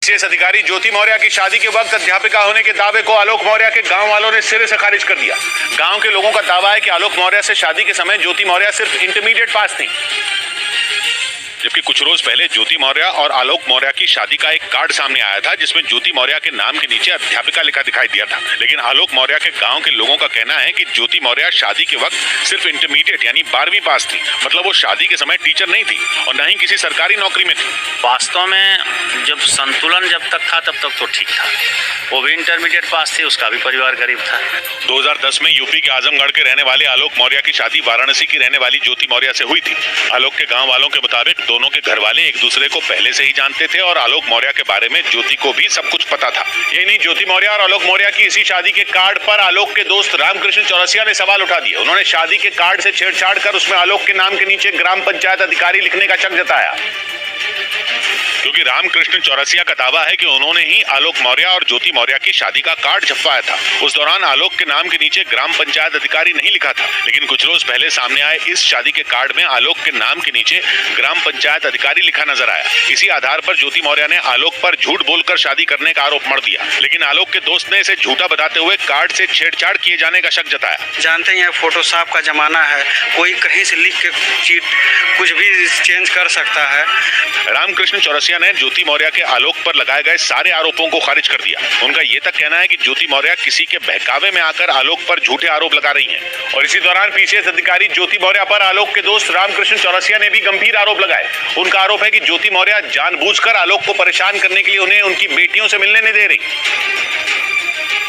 IAS अधिकारी ज्योति मौर्य की शादी के वक्त अध्यापिका होने के दावे को आलोक मौर्य के गांव वालों ने सिरे से खारिज कर दिया। गांव के लोगों का दावा है कि आलोक मौर्य से शादी के समय ज्योति मौर्य सिर्फ इंटरमीडिएट पास थी, जबकि कुछ रोज पहले ज्योति मौर्य और आलोक मौर्य की शादी का एक कार्ड सामने आया था जिसमें ज्योति मौर्य के नाम के नीचे अध्यापिका लिखा दिखाई दिया था। लेकिन आलोक मौर्य के गांव के लोगों का कहना है कि ज्योति मौर्य शादी के वक्त सिर्फ इंटरमीडिएट यानी 12वीं पास थी, मतलब वो शादी के समय टीचर नहीं थी और न ही किसी सरकारी नौकरी में थी। वास्तव में जब संतुलन जब तक था तब तक तो ठीक था, वो भी इंटरमीडिएट पास थी, उसका भी परिवार गरीब था। 2010 में यूपी के आजमगढ़ के रहने वाले आलोक मौर्य की शादी वाराणसी की रहने वाली ज्योति मौर्य से हुई थी। आलोक के गांव वालों के मुताबिक दोनों के घर वाले एक दूसरे को पहले से ही जानते थे और आलोक मौर्य के बारे में ज्योति को भी सब कुछ पता था। यही नहीं, ज्योति मौर्य और आलोक मौर्य की इसी शादी के कार्ड पर आलोक के दोस्त रामकृष्ण चौरसिया ने सवाल उठा दिए। उन्होंने शादी के कार्ड से छेड़छाड़ कर उसमें आलोक के नाम के नीचे ग्राम पंचायत अधिकारी लिखने का शक जताया, क्योंकि रामकृष्ण चौरसिया का दावा है कि उन्होंने ही आलोक मौर्य और ज्योति मौर्य की शादी का कार्ड छपवाया था। उस दौरान आलोक के नाम के नीचे ग्राम पंचायत अधिकारी नहीं लिखा था, लेकिन कुछ रोज पहले सामने आए इस शादी के कार्ड में आलोक के नाम के नीचे ग्राम पंचायत अधिकारी लिखा नजर आया। इसी आधार पर ज्योति मौर्य ने आलोक पर झूठ बोलकर शादी करने का आरोप मढ़ दिया, लेकिन आलोक के दोस्त ने इसे झूठा बताते हुए कार्ड से छेड़छाड़ किए जाने का शक जताया। जानते हैं फोटोशॉप का जमाना है, कोई कहीं से लिख के चीट कुछ भी चेंज कर सकता है। रामकृष्ण चौरसिया ने ज्योति मौर्य के आलोक पर लगाए गए सारे आरोपों को खारिज कर दिया। उनका ये तक कहना है कि ज्योति मौर्य किसी के बहकावे में आकर आलोक पर झूठे आरोप लगा रही हैं। और इसी दौरान IAS अधिकारी ज्योति मौर्य पर आलोक के दोस्त रामकृष्ण चौरसिया ने भी गंभीर आरोप लगाए। उनका आरोप है कि ज्योति मौर्य जानबूझकर आलोक को परेशान करने के लिए उन्हें उनकी बेटियों से मिलने नहीं दे रही,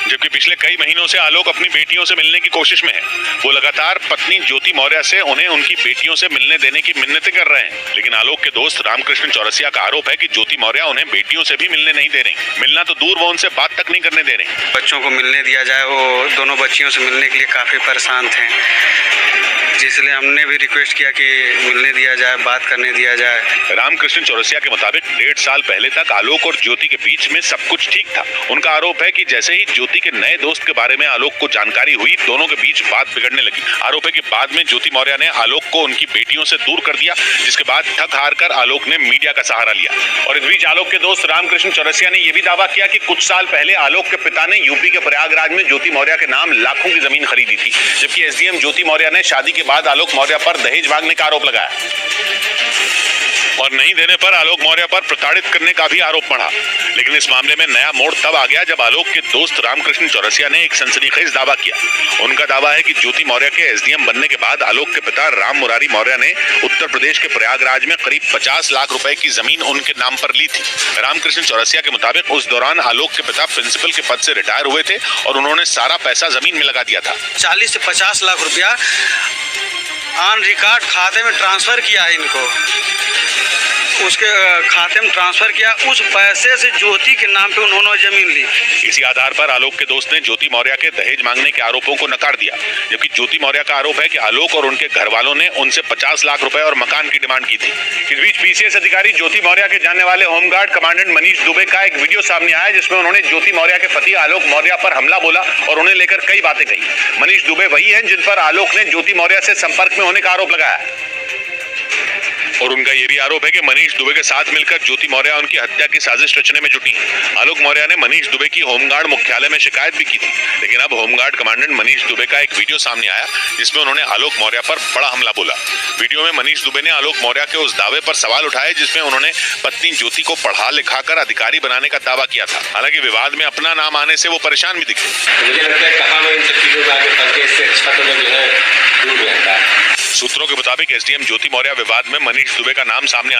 जबकि पिछले कई महीनों से आलोक अपनी बेटियों से मिलने की कोशिश में है। वो लगातार पत्नी ज्योति मौर्य से उन्हें उनकी बेटियों से मिलने देने की मिन्नतें कर रहे हैं। लेकिन आलोक के दोस्त रामकृष्ण चौरसिया का आरोप है कि ज्योति मौर्य उन्हें बेटियों से भी मिलने नहीं दे रही। मिलना तो दूर, वो उनसे बात तक नहीं करने दे रही। बच्चों को मिलने दिया जाए, वो दोनों बच्चियों से मिलने के लिए काफ़ी परेशान थे, इसलिए हमने भी रिक्वेस्ट किया कि मिलने दिया जाए, बात करने दिया जाए। रामकृष्ण चौरसिया के मुताबिक 1.5 साल पहले तक आलोक और ज्योति के बीच में सब कुछ ठीक था। उनका आरोप है कि जैसे ही ज्योति के नए दोस्त के बारे में आलोक को जानकारी हुई, दोनों के बीच बात बिगड़ने लगी। आरोप है कि बाद में ज्योति मौर्य ने आलोक को उनकी बेटियों से दूर कर दिया, जिसके बाद थक हार कर आलोक ने मीडिया का सहारा लिया। और इस बीच आलोक के दोस्त रामकृष्ण चौरसिया ने यह भी दावा किया कि कुछ साल पहले आलोक के पिता ने यूपी के प्रयागराज में ज्योति मौर्य के नाम लाखों की जमीन खरीदी थी, जबकि SDM ज्योति मौर्य ने शादी के बाद आलोक मौर्य पर दहेज मांगने का आरोप लगाया और नहीं देने पर आलोक मौर्य पर प्रताड़ित करने का भी आरोप बढ़ा। लेकिन इस मामले में नया मोड़ तब आ गया जब आलोक के दोस्त रामकृष्ण चौरसिया ने एक सनसनीखेज दावा किया। उनका दावा है कि ज्योति मौर्य के SDM बनने के बाद आलोक के पिता राम मुरारी मौर्य ने उत्तर प्रदेश के प्रयागराज में करीब 50 लाख रुपए की जमीन उनके नाम पर ली थी। रामकृष्ण चौरसिया के मुताबिक उस दौरान आलोक के पिता प्रिंसिपल के पद से रिटायर हुए थे और उन्होंने सारा पैसा जमीन में लगा दिया था। 40 से 50 लाख रुपया ऑन रिकॉर्ड खाते में ट्रांसफर किया है इनको, उसके खाते में ट्रांसफर किया, उस पैसे से ज्योति के नाम पे उन्होंने जमीन ली। इसी आधार पर आलोक के दोस्त ने ज्योति मौर्य के दहेज मांगने के आरोपों को नकार दिया, जबकि ज्योति मौर्य का आरोप है कि आलोक और उनके घर वालों ने उनसे 50 लाख रुपए और मकान की डिमांड की थी। इस बीच IAS अधिकारी ज्योति मौर्य के जानने वाले होमगार्ड कमांडेंट मनीष दुबे का एक वीडियो सामने आया, जिसमें उन्होंने ज्योति मौर्य के पति आलोक मौर्य पर हमला बोला और उन्हें लेकर कई बातें कही। मनीष दुबे वही है जिन पर आलोक ने ज्योति मौर्य से संपर्क में होने का आरोप लगाया और उनका यह भी आरोप है कि मनीष दुबे के साथ मिलकर ज्योति मौर्य उनकी हत्या की साजिश रचने में जुटी। आलोक मौर्य ने मनीष दुबे की होमगार्ड मुख्यालय में शिकायत भी की थी, लेकिन अब होमगार्ड कमांडेंट मनीष दुबे का एक वीडियो सामने आया जिसमें उन्होंने आलोक मौर्य पर बड़ा हमला बोला। वीडियो में मनीष दुबे ने आलोक मौर्य के उस दावे पर सवाल उठाए जिसमें उन्होंने पत्नी ज्योति को पढ़ा लिखा कर अधिकारी बनाने का दावा किया था। हालांकि विवाद में अपना नाम आने से वो परेशान भी दिखे। मुझे लगता है कहाँ मैं इन सब चीजों में आगे फंस के इससे अच्छा तो मैं जो है दूर रहता है। सूत्रों के मुताबिक SDM ज्योति मौर्य विवाद में मनीष दुबे का नाम सामने